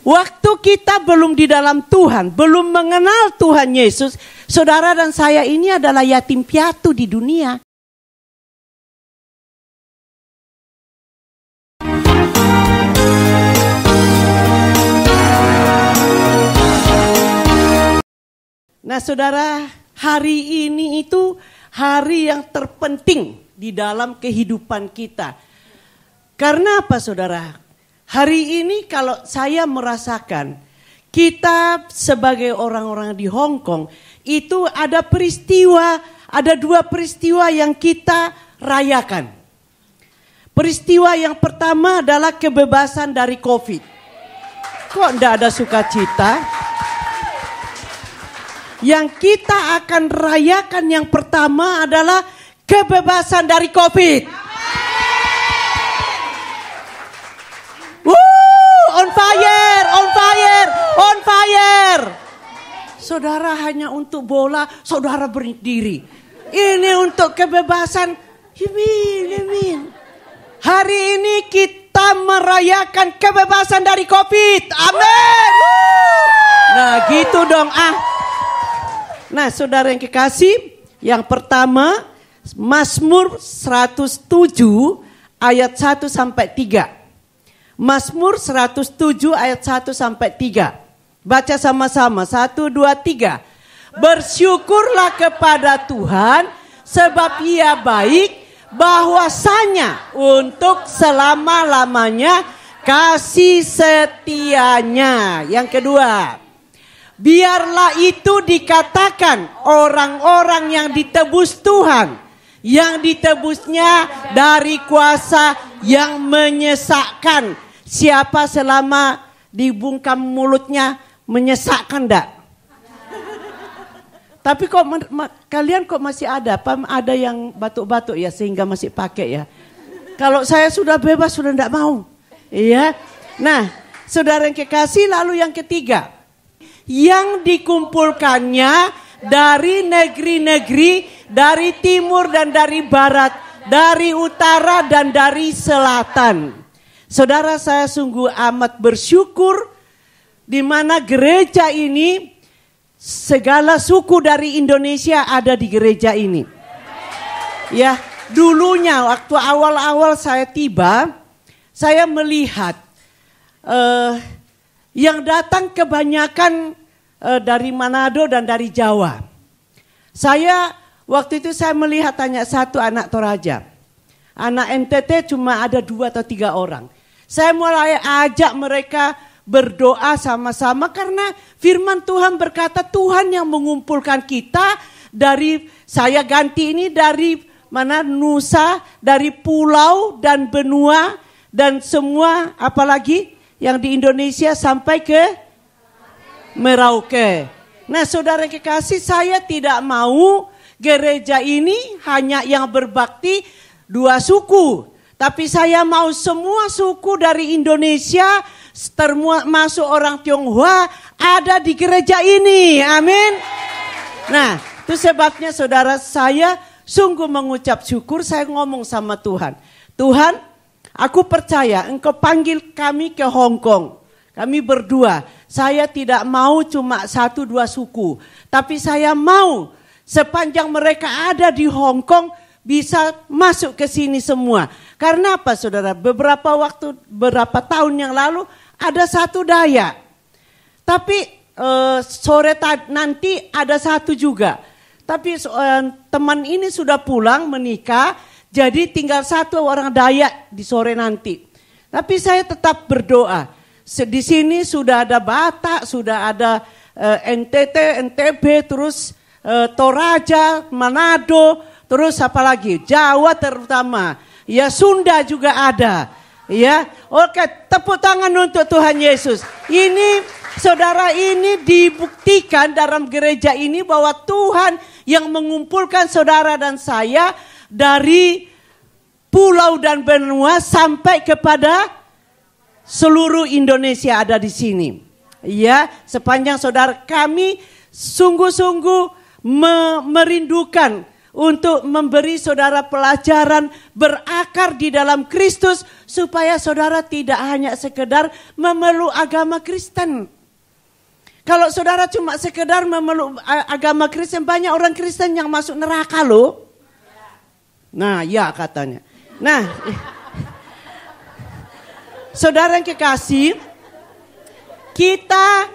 Waktu kita belum di dalam Tuhan, belum mengenal Tuhan Yesus, saudara dan saya ini adalah yatim piatu di dunia. Nah saudara, hari ini itu hari yang terpenting di dalam kehidupan kita. Karena apa saudara? Hari ini kalau saya merasakan kita sebagai orang-orang di Hong Kong itu ada dua peristiwa yang kita rayakan. Peristiwa yang pertama adalah kebebasan dari COVID. Kok enggak ada sukacita? Yang kita akan rayakan yang pertama adalah kebebasan dari COVID. On fire, on fire, on fire. Saudara hanya untuk bola, saudara berdiri. Ini untuk kebebasan. Amin. Hari ini kita merayakan kebebasan dari COVID. Amin. Nah gitu dong Nah saudara yang kekasih, yang pertama Mazmur 107 ayat 1 sampai 3. Mazmur 107 ayat 1 sampai 3. Baca sama-sama. 1, 2, 3. Bersyukurlah kepada Tuhan sebab Ia baik, bahwasanya untuk selama-lamanya kasih setianya. Yang kedua, biarlah itu dikatakan orang-orang yang ditebus Tuhan, yang ditebusnya dari kuasa yang menyesakkan. Siapa selama dibungkam mulutnya menyesakkan enggak? Tapi kok kalian kok masih ada? Ada yang batuk-batuk ya sehingga masih pakai ya. Kalau saya sudah bebas sudah enggak mau. Iya. Nah, saudara yang kekasih, lalu yang ketiga, yang dikumpulkannya dari negeri-negeri, dari timur dan dari barat, dari utara dan dari selatan. Saudara, saya sungguh amat bersyukur di mana gereja ini segala suku dari Indonesia ada di gereja ini. Ya, dulunya waktu awal-awal saya tiba, saya melihat yang datang kebanyakan dari Manado dan dari Jawa. Waktu itu saya melihat hanya satu anak Toraja. Anak NTT cuma ada 2 atau 3 orang. Saya mulai ajak mereka berdoa sama-sama karena firman Tuhan berkata Tuhan yang mengumpulkan kita dari, saya ganti ini dari mana, Nusa, dari pulau dan benua dan semua apalagi yang di Indonesia sampai ke Merauke. Nah saudara kekasih, saya tidak mau gereja ini hanya yang berbakti 2 suku. Tapi saya mau semua suku dari Indonesia termasuk orang Tionghoa ada di gereja ini. Amin. Nah itu sebabnya saudara, saya sungguh mengucap syukur. Saya ngomong sama Tuhan. Tuhan, aku percaya Engkau panggil kami ke Hong Kong. Kami berdua. Saya tidak mau cuma 1-2 suku. Tapi saya mau sepanjang mereka ada di Hong Kong bisa masuk ke sini semua. Karena apa saudara? Beberapa tahun yang lalu ada satu Dayak. Tapi sore nanti ada satu juga. Tapi teman ini sudah pulang menikah. Jadi tinggal satu orang Dayak di sore nanti. Tapi saya tetap berdoa. Di sini sudah ada Batak, sudah ada NTT, NTB, terus Toraja, Manado, terus apa lagi? Jawa terutama. Ya Sunda juga ada. Ya, oke, tepuk tangan untuk Tuhan Yesus. Ini saudara, ini dibuktikan dalam gereja ini bahwa Tuhan yang mengumpulkan saudara dan saya dari pulau dan benua sampai kepada seluruh Indonesia ada di sini. Ya, sepanjang saudara kami sungguh-sungguh merindukan untuk memberi saudara pelajaran berakar di dalam Kristus supaya saudara tidak hanya sekedar memeluk agama Kristen. Kalau saudara cuma sekedar memeluk agama Kristen, banyak orang Kristen yang masuk neraka loh. Nah, ya katanya. Nah, saudara yang kekasih, kita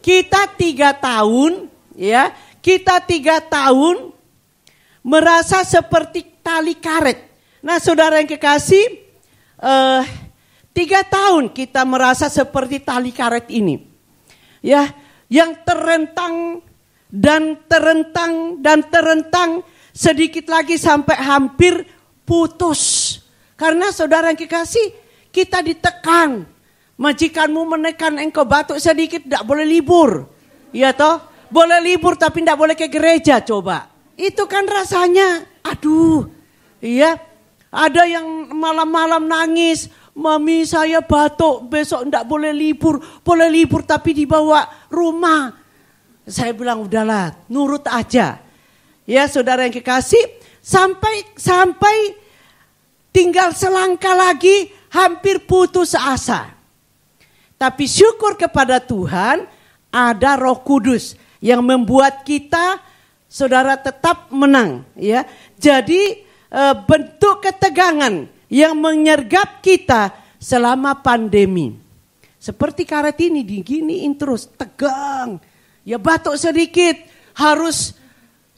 3 tahun, ya, kita 3 tahun merasa seperti tali karet. Nah, saudara yang kekasih, 3 tahun kita merasa seperti tali karet ini, ya, yang terentang dan terentang dan terentang, sedikit lagi sampai hampir putus. Karena saudara yang kekasih, kita ditekan. Majikanmu menekan engkau batuk sedikit, tidak boleh libur. Iya toh? Boleh libur tapi tidak boleh ke gereja, coba. Itu kan rasanya, aduh. Iya. Ada yang malam-malam nangis, mami saya batuk, besok tidak boleh libur. Boleh libur tapi dibawa rumah. Saya bilang udahlah, nurut aja. Ya saudara yang kekasih, sampai tinggal selangkah lagi hampir putus asa. Tapi syukur kepada Tuhan, ada Roh Kudus yang membuat kita, saudara, tetap menang. Ya, jadi bentuk ketegangan yang menyergap kita selama pandemi. Seperti karet ini diginiin terus, tegang. Ya batuk sedikit, harus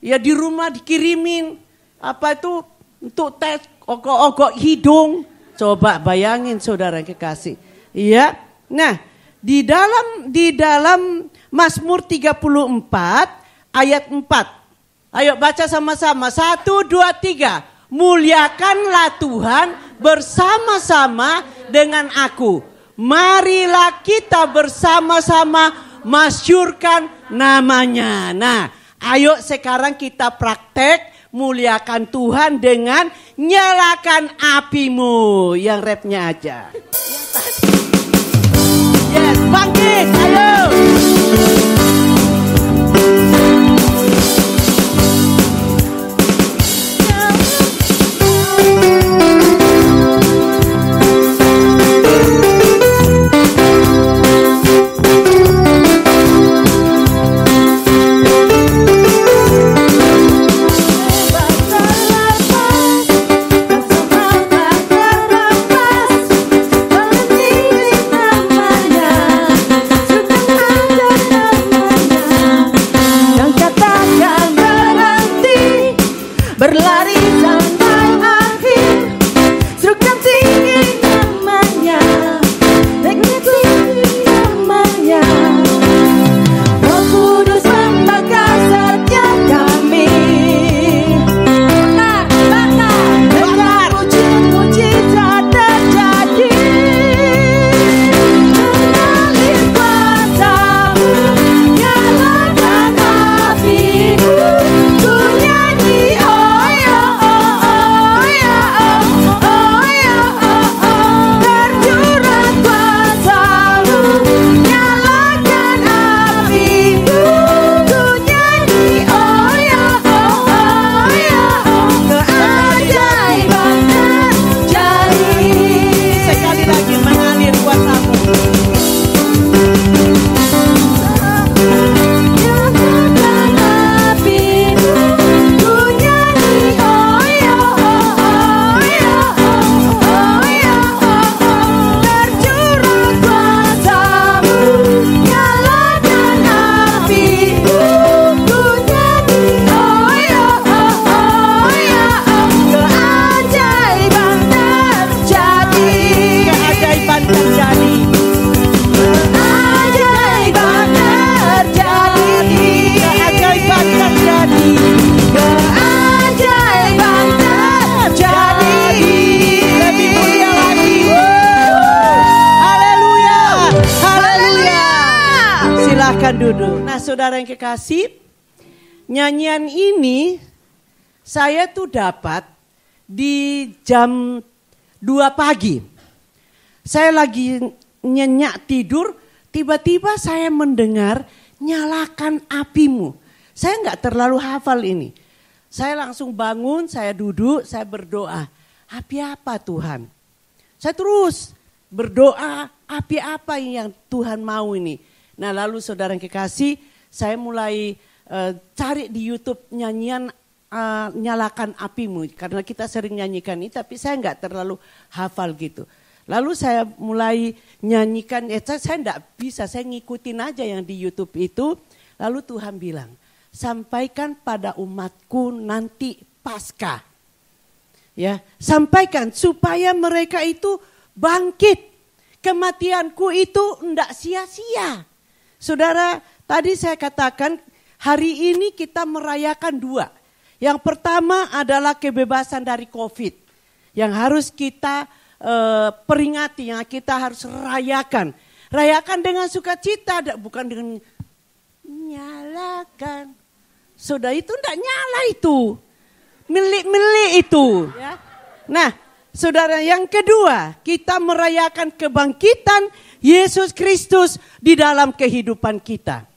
ya di rumah dikirimin apa itu untuk tes ogok-ogok hidung. Coba bayangin saudara yang kekasih. Iya. Nah, di dalam Mazmur 34 ayat 4. Ayo baca sama-sama. 1, 2, 3. Muliakanlah Tuhan bersama-sama dengan aku. Marilah kita bersama-sama masyurkan namanya. Nah, ayo sekarang kita praktek muliakan Tuhan dengan nyalakan apimu. Yang rapnya aja. Yes, bangkit, ayo. Duduk. Nah, saudara yang kekasih, nyanyian ini saya tuh dapat di jam 2 pagi. Saya lagi nyenyak tidur, tiba-tiba saya mendengar nyalakan apimu. Saya nggak terlalu hafal ini. Saya langsung bangun, saya duduk, saya berdoa. Api apa Tuhan? Saya terus berdoa, api apa yang Tuhan mau ini? Nah lalu saudara yang kekasih, saya mulai cari di YouTube nyanyian nyalakan apimu. Karena kita sering nyanyikan ini, tapi saya nggak terlalu hafal gitu. Lalu saya mulai nyanyikan, saya enggak bisa, saya ngikutin aja yang di YouTube itu. Lalu Tuhan bilang, sampaikan pada umatku nanti Paskah. Ya, sampaikan supaya mereka itu bangkit. Kematianku itu enggak sia-sia. Saudara, tadi saya katakan hari ini kita merayakan dua. Yang pertama adalah kebebasan dari COVID. Yang harus kita peringati, yang kita harus rayakan. Rayakan dengan sukacita, bukan dengan nyalakan. Sudah itu enggak nyala itu. Milik-milik itu. Ya. Nah, saudara, yang kedua, kita merayakan kebangkitan Yesus Kristus di dalam kehidupan kita.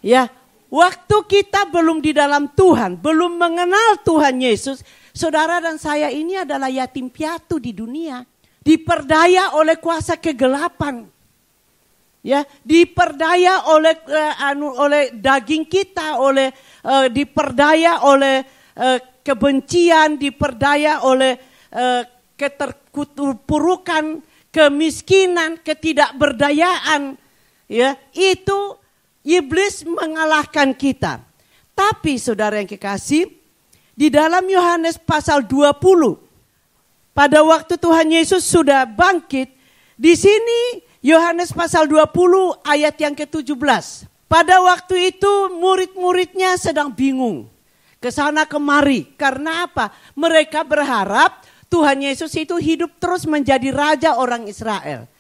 Ya, waktu kita belum di dalam Tuhan, belum mengenal Tuhan Yesus, saudara dan saya ini adalah yatim piatu di dunia. Diperdaya oleh kuasa kegelapan. Ya, diperdaya oleh daging kita, diperdaya oleh kebencian, diperdaya oleh keterpurukan, kemiskinan, ketidakberdayaan. Ya, itu iblis mengalahkan kita. Tapi saudara yang kekasih, di dalam Yohanes pasal 20, pada waktu Tuhan Yesus sudah bangkit, di sini Yohanes pasal 20 ayat yang ke-17. Pada waktu itu murid-muridnya sedang bingung. Kesana kemari. Karena apa? Mereka berharap Tuhan Yesus itu hidup terus menjadi raja orang Israel.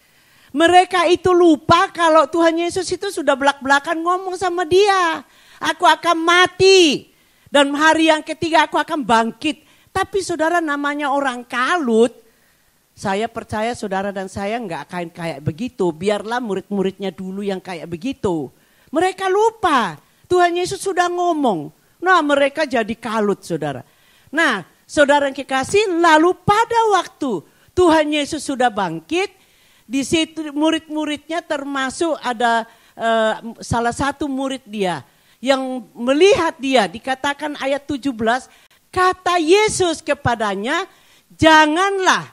Mereka itu lupa kalau Tuhan Yesus itu sudah belak-belakan ngomong sama dia. Aku akan mati. Dan hari yang ketiga aku akan bangkit. Tapi saudara, namanya orang kalut. Saya percaya saudara dan saya enggak akan kayak begitu. Biarlah murid-muridnya dulu yang kayak begitu. Mereka lupa. Tuhan Yesus sudah ngomong. Nah, mereka jadi kalut, saudara. Nah, saudara yang kekasih, lalu pada waktu Tuhan Yesus sudah bangkit, di situ murid-muridnya termasuk ada salah satu murid dia yang melihat dia, dikatakan ayat 17, kata Yesus kepadanya, janganlah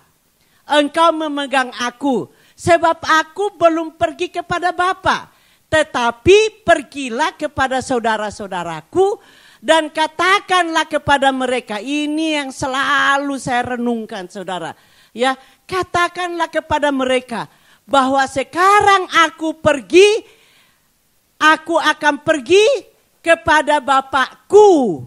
engkau memegang aku, sebab aku belum pergi kepada Bapa, tetapi pergilah kepada saudara-saudaraku, dan katakanlah kepada mereka, ini yang selalu saya renungkan saudara. Ya, katakanlah kepada mereka bahwa sekarang aku pergi, aku akan pergi kepada Bapakku,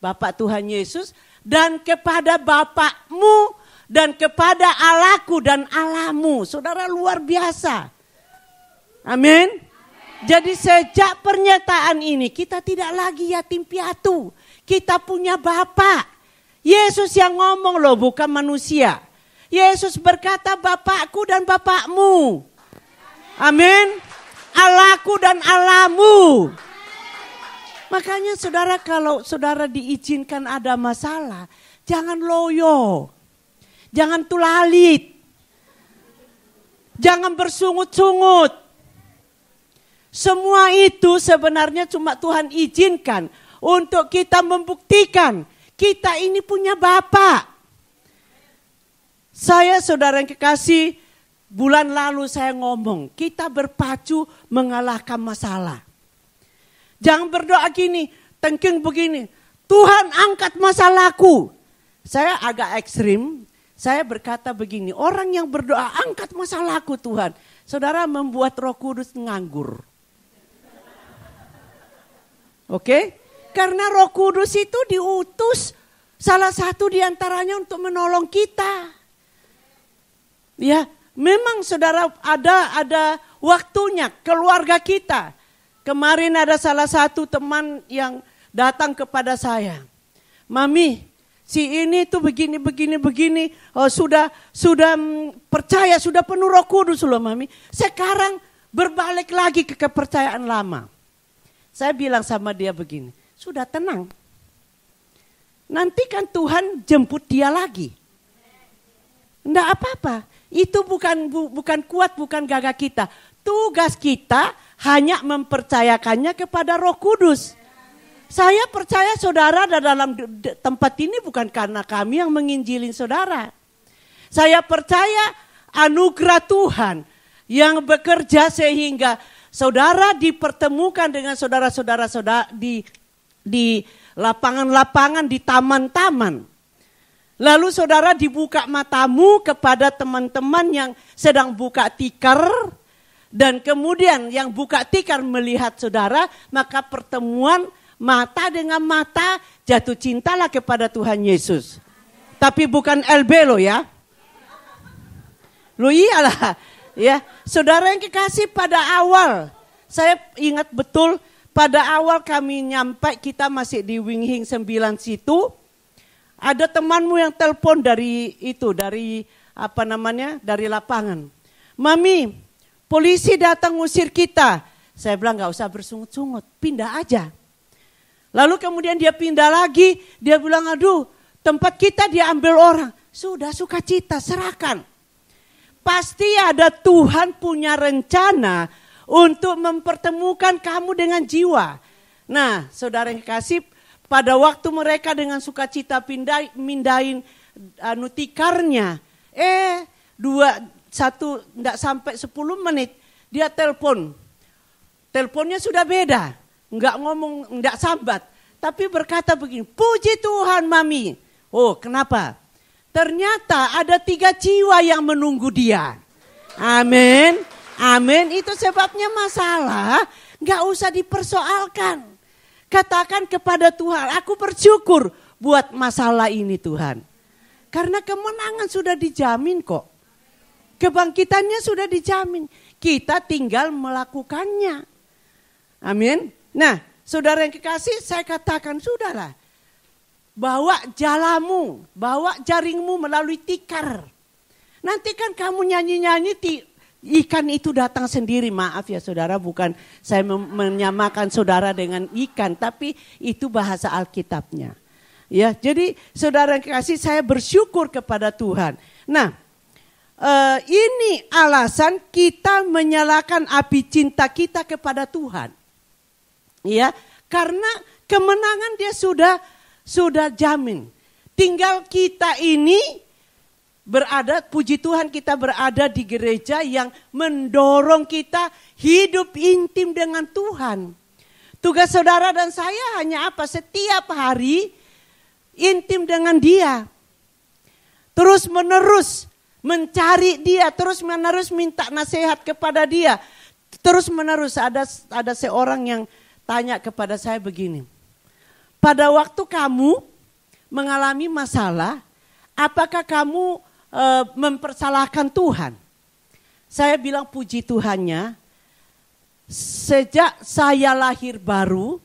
Bapak Tuhan Yesus, dan kepada Bapakmu, dan kepada Allahku dan Allahmu. Saudara, luar biasa. Amin. Jadi sejak pernyataan ini kita tidak lagi yatim piatu. Kita punya Bapa. Yesus yang ngomong loh, bukan manusia. Yesus berkata Bapakku dan Bapakmu. Amin. Allahku dan Allahmu. Makanya saudara, kalau saudara diizinkan ada masalah, jangan loyo. Jangan tulalit. Jangan bersungut-sungut. Semua itu sebenarnya cuma Tuhan izinkan untuk kita membuktikan kita ini punya Bapa. Saya saudara yang kekasih, bulan lalu saya ngomong, kita berpacu mengalahkan masalah. Jangan berdoa gini, tengking begini, Tuhan angkat masalahku. Saya agak ekstrim, saya berkata begini, orang yang berdoa angkat masalahku Tuhan. Saudara, membuat Roh Kudus nganggur. Oke, karena Roh Kudus itu diutus salah satu diantaranya untuk menolong kita. Ya, memang saudara ada waktunya keluarga kita. Kemarin ada salah satu teman yang datang kepada saya, Mami, si ini tuh begini. Oh, sudah percaya, sudah penuh Roh Kudus loh Mami. Sekarang berbalik lagi ke kepercayaan lama. Saya bilang sama dia begini, sudah tenang. nanti kan Tuhan jemput dia lagi. Enggak apa-apa. Itu bukan kuat, bukan gagah kita. Tugas kita hanya mempercayakannya kepada Roh Kudus. Saya percaya saudara ada dalam tempat ini bukan karena kami yang menginjilin saudara. Saya percaya anugerah Tuhan yang bekerja sehingga saudara dipertemukan dengan saudara-saudara di lapangan-lapangan, di taman-taman. Lalu saudara dibuka matamu kepada teman-teman yang sedang buka tikar. Dan kemudian yang buka tikar melihat saudara, maka pertemuan mata dengan mata jatuh cintalah kepada Tuhan Yesus. Tapi bukan LB lo ya. Lo iyalah ya. Saudara yang kekasih, pada awal saya ingat betul pada awal kami nyampe, kita masih di Winghing 9 situ. Ada temanmu yang telepon dari dari lapangan. Mami, polisi datang ngusir kita. Saya bilang gak usah bersungut-sungut, pindah aja. Lalu kemudian dia pindah lagi, dia bilang aduh tempat kita diambil orang. Sudah, sukacita, serahkan. Pasti ada Tuhan punya rencana untuk mempertemukan kamu dengan jiwa. Nah saudara yang kasih, pada waktu mereka dengan sukacita mindahin tikarnya. Enggak sampai 10 menit dia telepon. Teleponnya sudah beda. Enggak ngomong, enggak sambat. Tapi berkata begini, puji Tuhan Mami. Oh kenapa? Ternyata ada 3 jiwa yang menunggu dia. Amin. Amin. Itu sebabnya masalah enggak usah dipersoalkan. Katakan kepada Tuhan, aku bersyukur buat masalah ini Tuhan. Karena kemenangan sudah dijamin kok. Kebangkitannya sudah dijamin. Kita tinggal melakukannya. Amin. Nah, saudara yang kekasih, saya katakan sudahlah. Bawa jalamu, bawa jaringmu melalui tikar. Nanti kan kamu nyanyi-nyanyi, ikan itu datang sendiri. Maaf ya saudara, bukan saya menyamakan saudara dengan ikan, tapi itu bahasa Alkitabnya. Ya, jadi saudara yang kekasih, saya bersyukur kepada Tuhan. Nah, ini alasan kita menyalakan api cinta kita kepada Tuhan. Ya, karena kemenangan dia sudah jamin. Tinggal kita ini berada, puji Tuhan kita berada di gereja yang mendorong kita hidup intim dengan Tuhan. Tugas saudara dan saya hanya apa? Setiap hari intim dengan Dia. Terus menerus mencari Dia, terus menerus minta nasihat kepada Dia. Terus menerus ada seorang yang tanya kepada saya begini. Pada waktu kamu mengalami masalah, apakah kamu mempersalahkan Tuhan? Saya bilang puji Tuhannya, sejak saya lahir baru,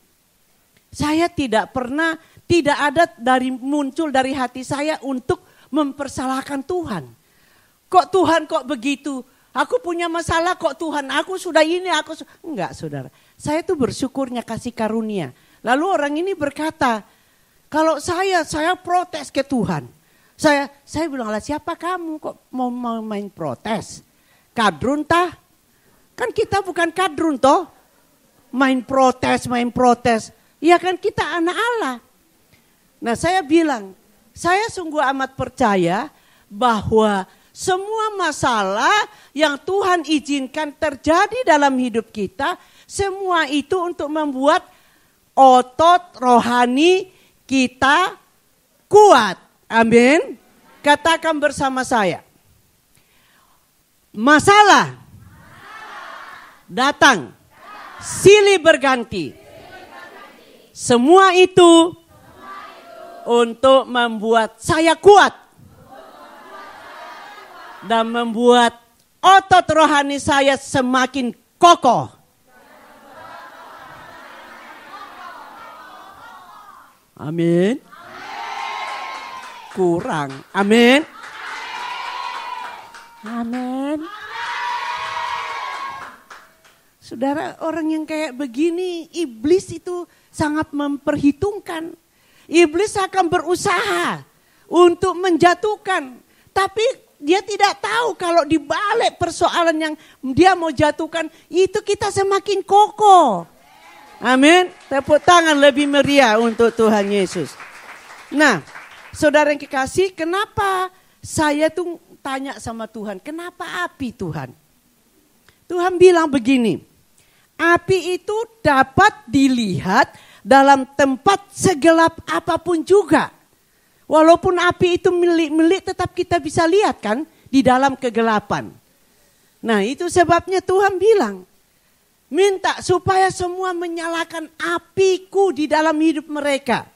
saya tidak ada muncul dari hati saya untuk mempersalahkan Tuhan. Kok Tuhan kok begitu? Aku punya masalah kok Tuhan, aku sudah ini, enggak saudara. Saya tuh bersyukurnya kasih karunia. Lalu orang ini berkata, kalau saya protes ke Tuhan. Saya bilang, lah siapa kamu kok mau main protes? Kadrun tah? Kan kita bukan kadrun toh. Main protes. Ya kan kita anak Allah. Nah saya bilang, saya sungguh amat percaya bahwa semua masalah yang Tuhan izinkan terjadi dalam hidup kita, semua itu untuk membuat otot rohani kita kuat. Amin. Katakan bersama saya. Masalah datang, silih berganti. Semua itu untuk membuat saya kuat dan membuat otot rohani saya semakin kokoh. Amin. Kurang. Amin. Amin. Saudara, orang yang kayak begini, iblis itu sangat memperhitungkan. Iblis akan berusaha untuk menjatuhkan. Tapi dia tidak tahu kalau di balik persoalan yang dia mau jatuhkan, itu kita semakin kokoh. Amin. Tepuk tangan lebih meriah untuk Tuhan Yesus. Nah, saudara yang kekasih, kenapa saya tuh tanya sama Tuhan, kenapa api Tuhan? Tuhan bilang begini, api itu dapat dilihat dalam tempat segelap apapun juga. Walaupun api itu milik tetap kita bisa lihat kan di dalam kegelapan. Nah itu sebabnya Tuhan bilang, minta supaya semua menyalakan apiku di dalam hidup mereka.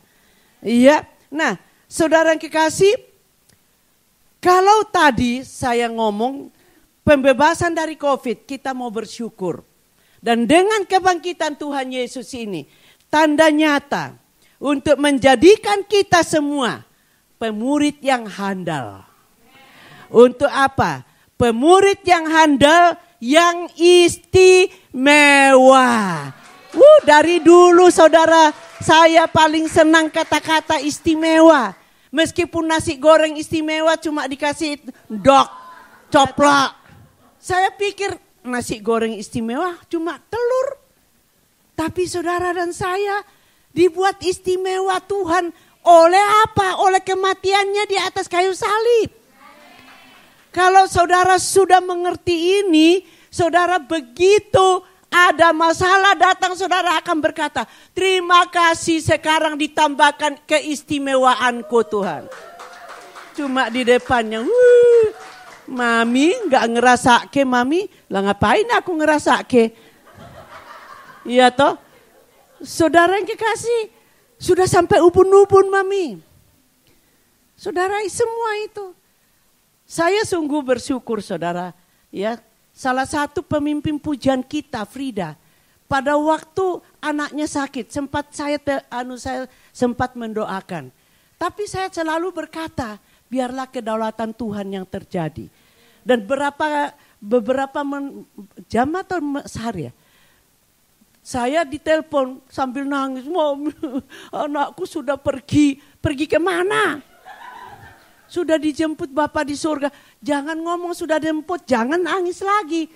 Iya, nah saudara yang kekasih, kalau tadi saya ngomong pembebasan dari COVID, kita mau bersyukur. Dan dengan kebangkitan Tuhan Yesus ini, tanda nyata untuk menjadikan kita semua pemurid yang handal. Untuk apa? Pemurid yang handal, yang istimewa. Dari dulu saudara, saya paling senang kata-kata istimewa. Meskipun nasi goreng istimewa cuma dikasih dok, coplak. Saya pikir nasi goreng istimewa cuma telur. Tapi saudara dan saya dibuat istimewa Tuhan. Oleh apa? Oleh kematiannya di atas kayu salib. Kalau saudara sudah mengerti ini, saudara begitu ada masalah datang, saudara akan berkata, terima kasih sekarang ditambahkan keistimewaanku Tuhan. Cuma di depannya, mami gak ngerasa ke mami, lah ngapain aku ngerasa ke? Iya toh, saudara yang kekasih, sudah sampai ubun-ubun mami. Saudara semua itu. Saya sungguh bersyukur saudara. Ya, salah satu pemimpin pujian kita Frida. Pada waktu anaknya sakit saya sempat mendoakan. Tapi saya selalu berkata biarlah kedaulatan Tuhan yang terjadi. Dan beberapa jam atau sehari ya. Saya ditelepon sambil nangis, Mami, anakku sudah pergi. Pergi kemana? Sudah dijemput Bapak di surga. Jangan ngomong sudah dijemput, jangan nangis lagi.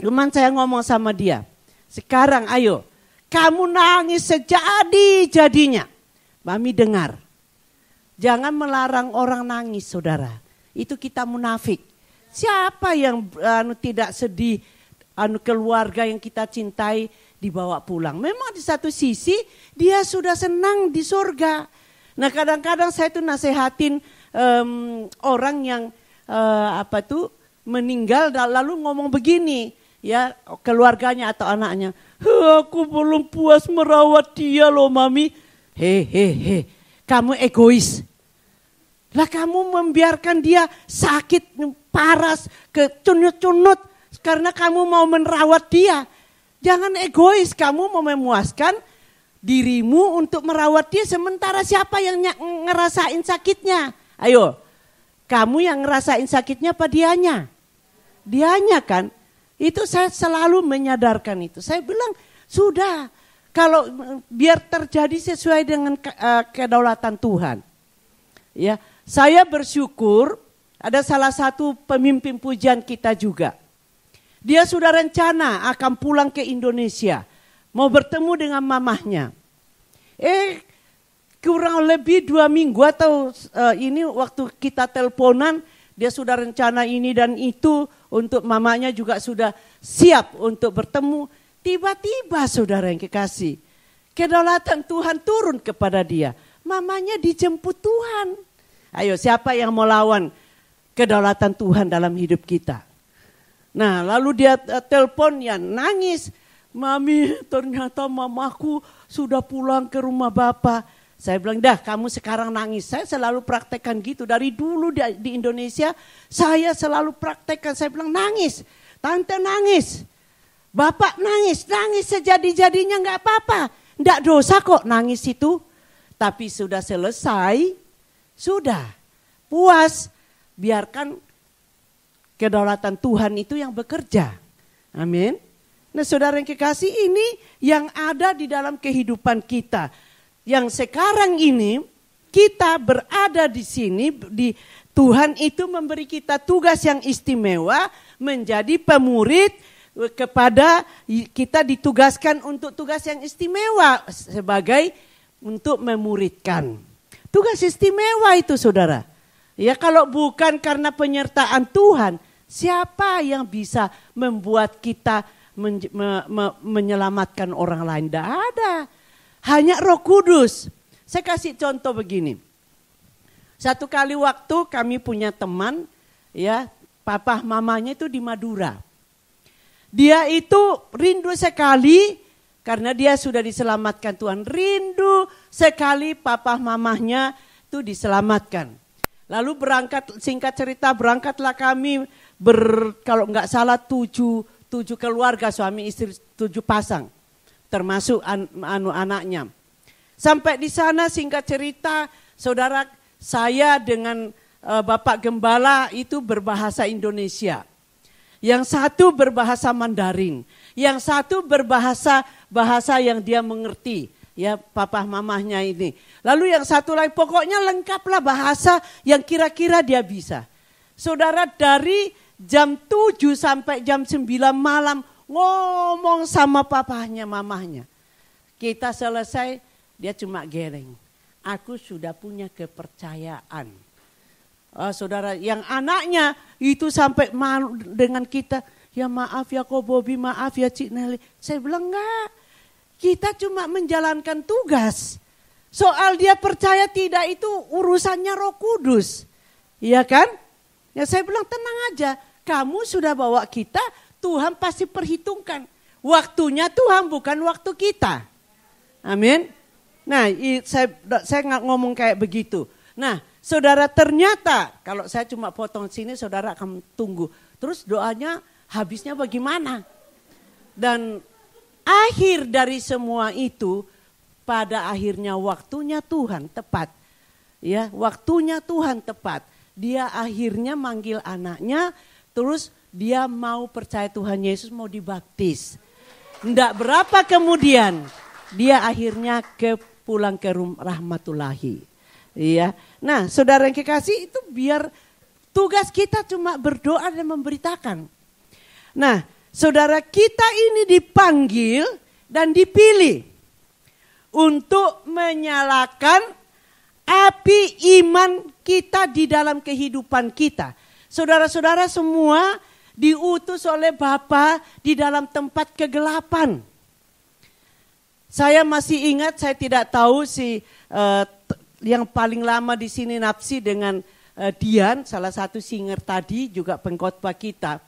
Cuman saya ngomong sama dia, sekarang ayo, kamu nangis sejadi-jadinya. Mami dengar, jangan melarang orang nangis saudara. Itu kita munafik. Siapa yang tidak sedih? Keluarga yang kita cintai dibawa pulang. Memang di satu sisi dia sudah senang di surga. Nah kadang-kadang saya tuh nasehatin orang yang meninggal lalu ngomong begini ya keluarganya atau anaknya. Aku belum puas merawat dia loh mami. He, kamu egois. Lah kamu membiarkan dia sakit paras kecunut-cunut. Karena kamu mau merawat dia. Jangan egois, kamu mau memuaskan dirimu untuk merawat dia. Sementara siapa yang ngerasain sakitnya? Ayo, kamu yang ngerasain sakitnya apa dianya? Dianya kan? Itu saya selalu menyadarkan itu. Saya bilang, sudah. Kalau biar terjadi sesuai dengan kedaulatan Tuhan. Ya, saya bersyukur ada salah satu pemimpin pujian kita juga. Dia sudah rencana akan pulang ke Indonesia. Mau bertemu dengan mamahnya. Kurang lebih 2 minggu atau ini waktu kita teleponan. Dia sudah rencana ini dan itu. Untuk mamanya juga sudah siap untuk bertemu. Tiba-tiba saudara yang kekasih. Kedaulatan Tuhan turun kepada dia. Mamanya dijemput Tuhan. Ayo siapa yang mau lawan kedaulatan Tuhan dalam hidup kita? Nah lalu dia telepon ya nangis. Mami ternyata mamaku sudah pulang ke rumah bapak. Saya bilang dah kamu sekarang nangis. Saya selalu praktekkan gitu. Dari dulu di Indonesia saya selalu praktekkan. Saya bilang nangis. Tante nangis. Bapak nangis. Nangis sejadi-jadinya gak apa-apa. Gak dosa kok nangis itu. Tapi sudah selesai. Sudah. Puas. Biarkan kedaulatan Tuhan itu yang bekerja. Amin. Nah saudara yang kekasih ini yang ada di dalam kehidupan kita. yang sekarang ini kita berada di sini, Tuhan itu memberi kita tugas yang istimewa menjadi pemurid, kepada kita ditugaskan untuk tugas yang istimewa sebagai untuk memuridkan. Tugas istimewa itu saudara. Ya kalau bukan karena penyertaan Tuhan, siapa yang bisa membuat kita menyelamatkan orang lain? Tidak ada. Hanya Roh Kudus. Saya kasih contoh begini. Satu kali waktu kami punya teman, ya papa mamanya itu di Madura. Dia itu rindu sekali karena dia sudah diselamatkan Tuhan. Rindu sekali papa mamahnya itu diselamatkan. Lalu singkat cerita berangkatlah kami kalau nggak salah tujuh keluarga, suami istri 7 pasang. Termasuk anaknya. Sampai di sana singkat cerita saudara saya dengan Bapak Gembala itu berbahasa Indonesia. Yang satu berbahasa Mandarin, yang satu berbahasa yang dia mengerti, ya papa mamahnya ini. Lalu yang satu lagi pokoknya lengkaplah bahasa yang kira-kira dia bisa. Saudara dari jam 7 sampai jam 9 malam ngomong sama papahnya mamahnya. Kita selesai dia cuma geleng. Aku sudah punya kepercayaan. Saudara yang anaknya itu sampai malu dengan kita. Ya maaf ya Ko Bobi, maaf ya Cik Nelly. Saya bilang enggak. Kita cuma menjalankan tugas. Soal dia percaya tidak itu urusannya Roh Kudus. Iya kan? Ya saya bilang tenang aja. Kamu sudah bawa kita, Tuhan pasti perhitungkan. Waktunya Tuhan bukan waktu kita. Amin. Nah saya nggak ngomong kayak begitu. Nah saudara ternyata kalau saya cuma potong sini saudara akan tunggu. Terus doanya habisnya bagaimana? Dan akhir dari semua itu pada akhirnya waktunya Tuhan tepat. Ya, waktunya Tuhan tepat. Dia akhirnya manggil anaknya terus dia mau percaya Tuhan Yesus, mau dibaptis. Enggak berapa kemudian dia akhirnya pulang ke rahmatullahi. Iya. Nah, saudara yang kekasih itu biar tugas kita cuma berdoa dan memberitakan. Nah, saudara kita ini dipanggil dan dipilih untuk menyalakan api iman kita di dalam kehidupan kita. Saudara-saudara semua diutus oleh Bapa di dalam tempat kegelapan. Saya masih ingat, saya tidak tahu yang paling lama di sini Napsi dengan Dian, salah satu singer tadi juga pengkhotbah kita.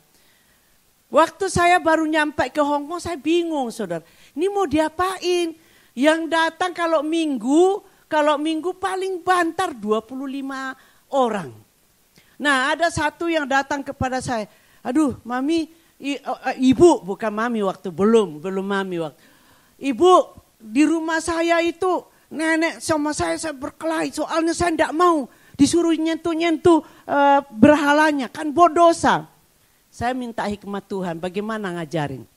Waktu saya baru nyampe ke Hong Kong saya bingung saudara. Ini mau diapain? Yang datang kalau minggu paling bantar 25 orang. Nah ada satu yang datang kepada saya. Aduh mami, ibu bukan mami waktu belum mami waktu. Ibu di rumah saya itu nenek sama saya berkelahi soalnya saya tidak mau disuruh nyentuh berhalanya kan dosa. Saya minta hikmat Tuhan bagaimana ngajarin.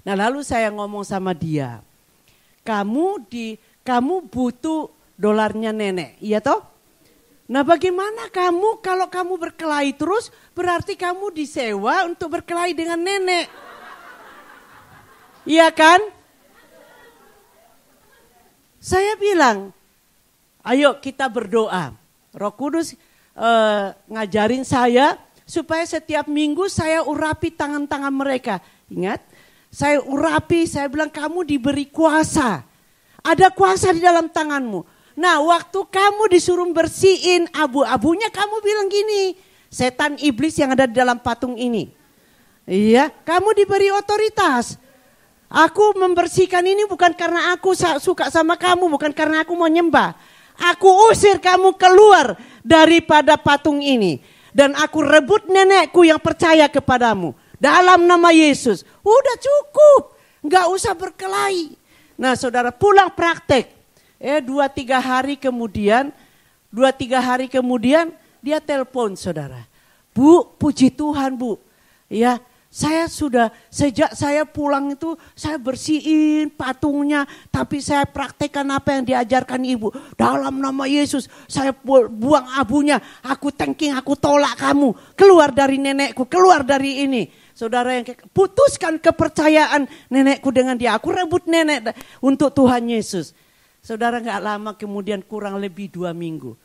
Nah lalu saya ngomong sama dia. Kamu butuh dolarnya nenek, iya toh? Nah bagaimana kamu kalau kamu berkelahi terus berarti kamu disewa untuk berkelahi dengan nenek. Iya kan? Saya bilang, ayo kita berdoa. Roh Kudus ngajarin saya supaya setiap minggu saya urapi tangan-tangan mereka. Ingat, saya urapi, saya bilang kamu diberi kuasa. Ada kuasa di dalam tanganmu. Nah waktu kamu disuruh bersihin abu-abunya kamu bilang gini. Setan iblis yang ada di dalam patung ini. Iya, kamu diberi otoritas. Aku membersihkan ini bukan karena aku suka sama kamu, bukan karena aku mau nyembah. Aku usir kamu keluar daripada patung ini. Dan aku rebut nenekku yang percaya kepadamu. Dalam nama Yesus. Udah cukup. Nggak usah berkelahi. Nah saudara pulang praktek. 2-3 hari kemudian dia telepon saudara. Bu, puji Tuhan Bu. Ya, Sejak saya pulang itu saya bersihin patungnya, tapi saya praktekkan apa yang diajarkan ibu. Dalam nama Yesus saya buang abunya, aku thanking, aku tolak kamu. Keluar dari nenekku, keluar dari ini. Saudara yang putuskan kepercayaan nenekku dengan dia. Aku rebut nenek untuk Tuhan Yesus. Saudara gak lama kemudian kurang lebih 2 minggu.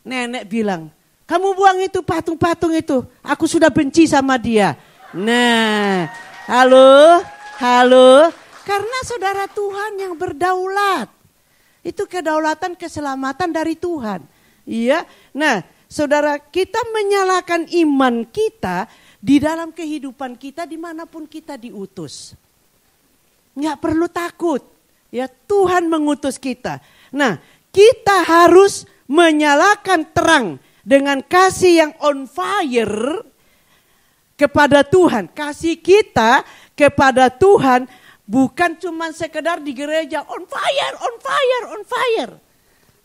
Nenek bilang, kamu buang itu patung-patung itu, aku sudah benci sama dia. Nah, halo. Karena saudara Tuhan yang berdaulat. Itu kedaulatan keselamatan dari Tuhan. Iya. Nah, saudara kita menyalakan iman kita di dalam kehidupan kita dimanapun kita diutus. Nggak perlu takut. Ya, Tuhan mengutus kita. Nah, kita harus menyalakan terang dengan kasih yang on fire kepada Tuhan. Kasih kita kepada Tuhan bukan cuma sekedar di gereja on fire.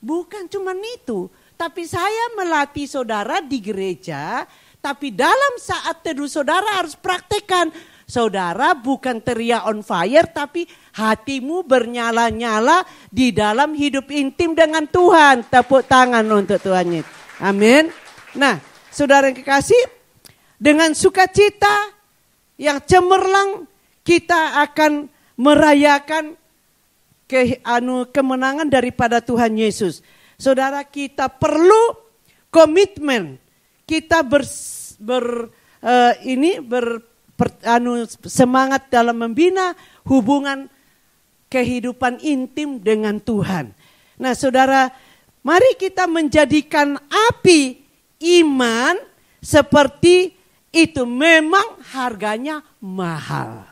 Bukan cuma itu. Tapi saya melatih saudara di gereja, tapi dalam saat teduh saudara harus praktekkan. Saudara bukan teriak on fire, tapi hatimu bernyala-nyala di dalam hidup intim dengan Tuhan. Tepuk tangan untuk Tuhan. Amin. Nah, saudara yang kekasih, dengan sukacita yang cemerlang kita akan merayakan kemenangan daripada Tuhan Yesus. Saudara, kita perlu komitmen. Kita semangat dalam membina hubungan kehidupan intim dengan Tuhan. Nah, saudara, mari kita menjadikan api iman seperti itu. Memang harganya mahal.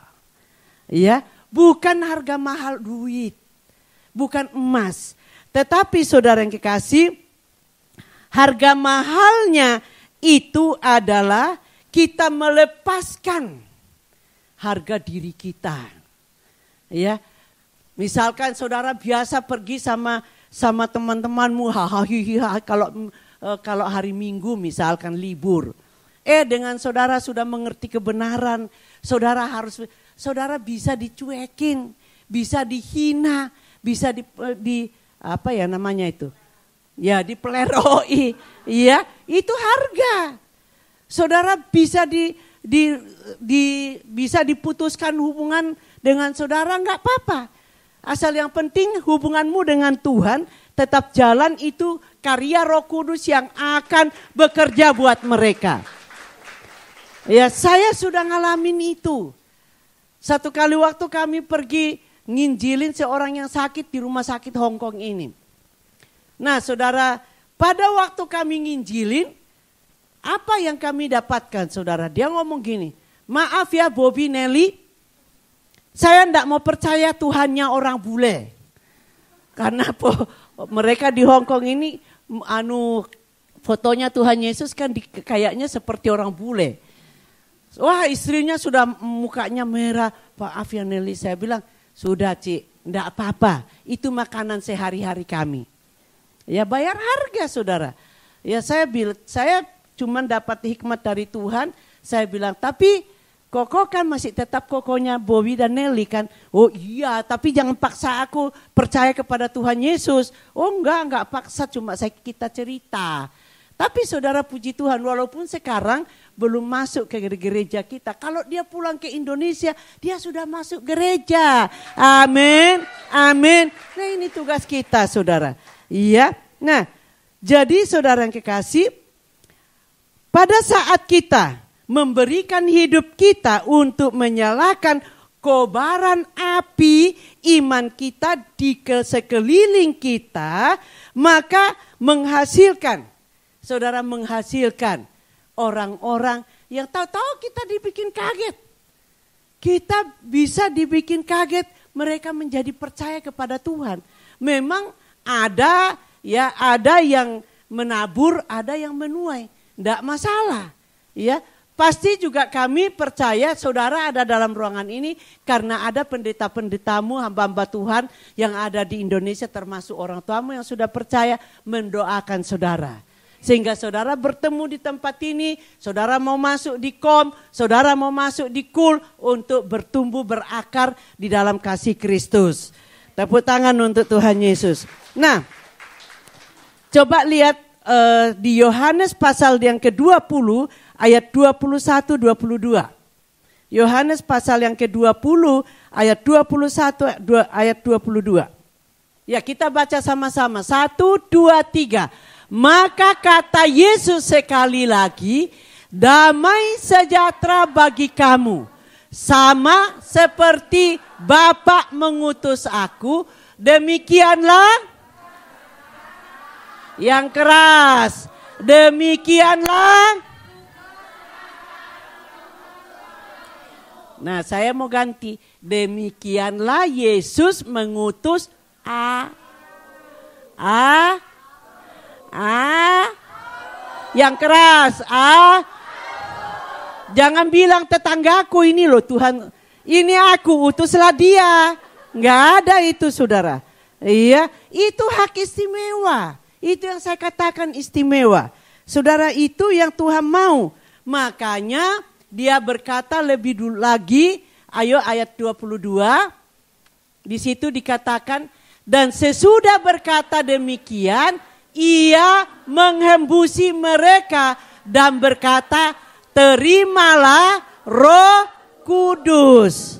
Ya, bukan harga mahal duit, bukan emas. Tetapi saudara yang kekasih, harga mahalnya itu adalah kita melepaskan harga diri kita. Ya, misalkan saudara biasa pergi sama teman-temanmu, kalau hari Minggu misalkan libur. Dengan saudara sudah mengerti kebenaran, saudara bisa dicuekin, bisa dihina, bisa dipeleroi. Ya, itu harga. Saudara bisa bisa diputuskan hubungan dengan saudara, enggak apa-apa. Asal yang penting hubunganmu dengan Tuhan tetap jalan, itu karya Roh Kudus yang akan bekerja buat mereka. Ya, saya sudah ngalamin itu. Satu kali waktu kami pergi nginjilin seorang yang sakit di rumah sakit Hong Kong ini. Nah, saudara, pada waktu kami nginjilin, apa yang kami dapatkan, saudara? Dia ngomong gini, maaf ya Bobby, Nelly, saya enggak mau percaya Tuhannya orang bule. Karena mereka di Hong Kong ini, fotonya Tuhan Yesus kan kayaknya seperti orang bule. Wah, istrinya sudah mukanya merah. Maaf ya Nelly, saya bilang, sudah Cik, enggak apa-apa. Itu makanan sehari-hari kami. Ya, bayar harga saudara. Ya, saya cuma dapat hikmat dari Tuhan. Saya bilang, tapi Koko kan masih tetap kokonya Bobby dan Nelly kan. Oh iya, tapi jangan paksa aku percaya kepada Tuhan Yesus. Oh enggak paksa, cuma kita cerita. Tapi saudara, puji Tuhan, walaupun sekarang belum masuk ke gereja kita, kalau dia pulang ke Indonesia, dia sudah masuk gereja. Amin, amin. Nah, ini tugas kita saudara. Iya, nah jadi saudara yang kekasih, pada saat kita memberikan hidup kita untuk menyalakan kobaran api iman kita di sekeliling kita, maka saudara menghasilkan orang-orang yang tahu-tahu kita dibikin kaget. Kita bisa dibikin kaget, mereka menjadi percaya kepada Tuhan. Memang ada yang menabur, ada yang menuai. Enggak masalah. Ya, pasti juga kami percaya saudara ada dalam ruangan ini karena ada pendeta-pendetamu, hamba-hamba Tuhan yang ada di Indonesia, termasuk orang tuamu yang sudah percaya mendoakan saudara. Sehingga saudara bertemu di tempat ini, saudara mau masuk di KOM, saudara mau masuk di KUL untuk bertumbuh berakar di dalam kasih Kristus. Tepuk tangan untuk Tuhan Yesus. Nah, coba lihat di Yohanes pasal yang ke-20 ayat 21-22. Yohanes pasal yang ke-20 ayat 21 ayat 22. Ya, kita baca sama-sama. 1, 2, 3. Maka kata Yesus sekali lagi, damai sejahtera bagi kamu. Sama seperti Bapa mengutus aku, demikianlah yang keras. Demikianlah. Nah, saya mau ganti. Demikianlah Yesus mengutus yang keras. Jangan bilang tetanggaku ini loh Tuhan. Ini aku, utuslah dia. Enggak ada itu saudara. Iya, itu hak istimewa. Itu yang saya katakan istimewa. Saudara, itu yang Tuhan mau. Makanya dia berkata lebih dulu lagi. Ayo ayat 22. Di situ dikatakan, dan sesudah berkata demikian, ia menghembusi mereka dan berkata, terimalah Roh Kudus.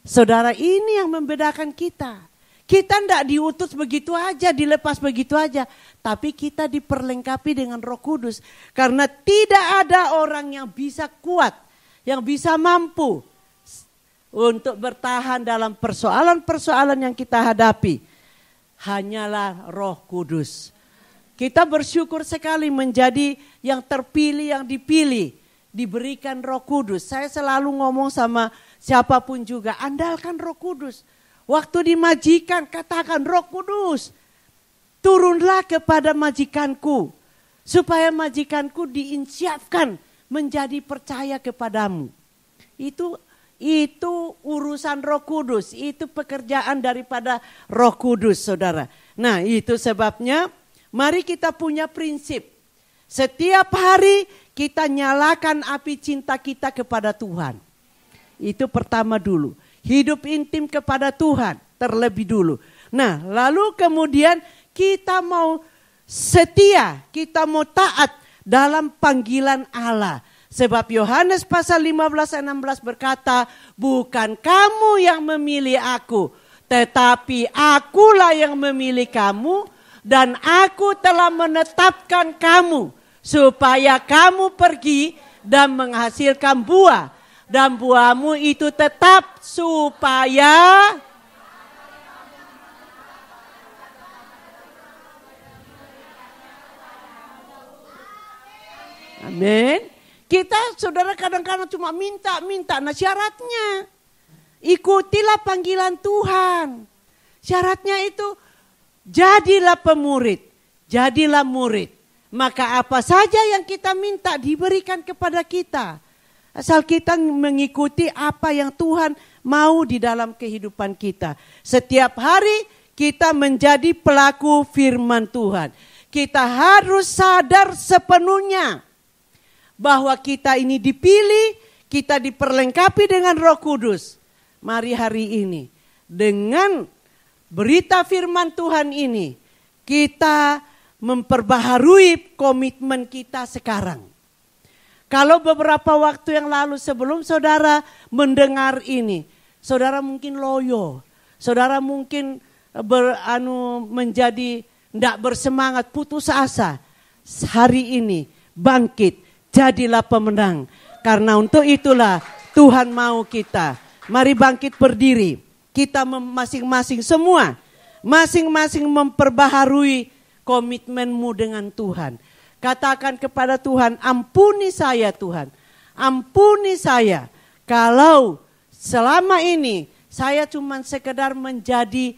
Saudara, ini yang membedakan kita. Kita tidak diutus begitu aja, dilepas begitu aja. Tapi kita diperlengkapi dengan Roh Kudus. Karena tidak ada orang yang bisa kuat, yang bisa mampu untuk bertahan dalam persoalan-persoalan yang kita hadapi. Hanyalah Roh Kudus. Kita bersyukur sekali menjadi yang terpilih, yang dipilih. Diberikan Roh Kudus. Saya selalu ngomong sama siapapun juga, andalkan Roh Kudus. Waktu di majikan katakan, Roh Kudus, turunlah kepada majikanku. Supaya majikanku diinsyafkan menjadi percaya kepadamu. Itu urusan Roh Kudus, itu pekerjaan daripada Roh Kudus, saudara. Nah, itu sebabnya mari kita punya prinsip. Setiap hari kita nyalakan api cinta kita kepada Tuhan. Itu pertama dulu. Hidup intim kepada Tuhan terlebih dulu. Nah, lalu kemudian kita mau setia, kita mau taat dalam panggilan Allah. Sebab Yohanes pasal 15-16 berkata, bukan kamu yang memilih aku, tetapi akulah yang memilih kamu, dan aku telah menetapkan kamu, supaya kamu pergi dan menghasilkan buah, dan buahmu itu tetap supaya amin. Kita saudara kadang-kadang cuma minta. Nah syaratnya ikutilah panggilan Tuhan. Syaratnya itu jadilah pemurid, jadilah murid. Maka apa saja yang kita minta diberikan kepada kita. Asal kita mengikuti apa yang Tuhan mau di dalam kehidupan kita. Setiap hari kita menjadi pelaku firman Tuhan. Kita harus sadar sepenuhnya bahwa kita ini dipilih, kita diperlengkapi dengan Roh Kudus. Mari hari ini dengan berita firman Tuhan ini kita memperbaharui komitmen kita sekarang. Kalau beberapa waktu yang lalu sebelum saudara mendengar ini, saudara mungkin loyo, saudara mungkin menjadi tidak bersemangat, putus asa. Hari ini bangkit. Jadilah pemenang. Karena untuk itulah Tuhan mau kita. Mari bangkit berdiri. Kita masing-masing semua. Masing-masing memperbaharui komitmenmu dengan Tuhan. Katakan kepada Tuhan, ampuni saya Tuhan. Ampuni saya. Kalau selama ini saya cuma sekedar menjadi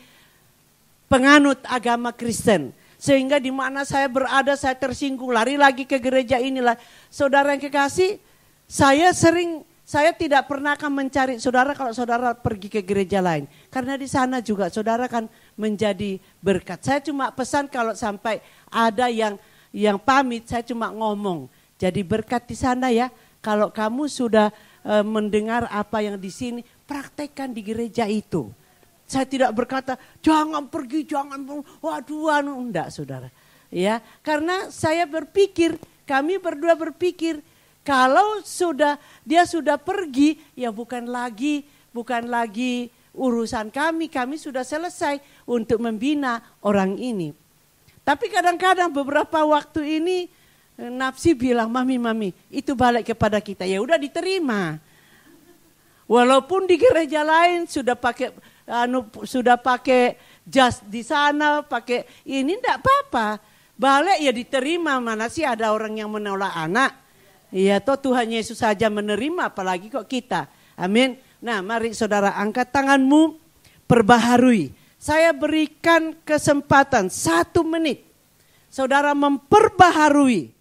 penganut agama Kristen. Sehingga di mana saya berada saya tersinggung, lari lagi ke gereja inilah. Saudara yang kekasih, saya tidak pernah akan mencari saudara kalau saudara pergi ke gereja lain. Karena di sana juga saudara kan menjadi berkat. Saya cuma pesan kalau sampai ada yang yang pamit, saya cuma ngomong. Jadi berkat di sana ya. Kalau kamu sudah mendengar apa yang di sini, praktekkan di gereja itu. Saya tidak berkata, jangan pergi, jangan, waduh, enggak saudara. Ya, karena saya berpikir, kami berdua berpikir, kalau dia sudah pergi, ya bukan lagi urusan kami sudah selesai untuk membina orang ini. Tapi kadang-kadang beberapa waktu ini nafsi bilang, mami, itu balik kepada kita. Ya udah diterima. Walaupun di gereja lain sudah pakai jas di sana, pakai ini enggak apa-apa. Balik ya diterima, mana sih ada orang yang menolak anak. Ya toh Tuhan Yesus saja menerima, apalagi kok kita. Amin. Nah, mari saudara angkat tanganmu, perbaharui. Saya berikan kesempatan 1 menit. Saudara memperbaharui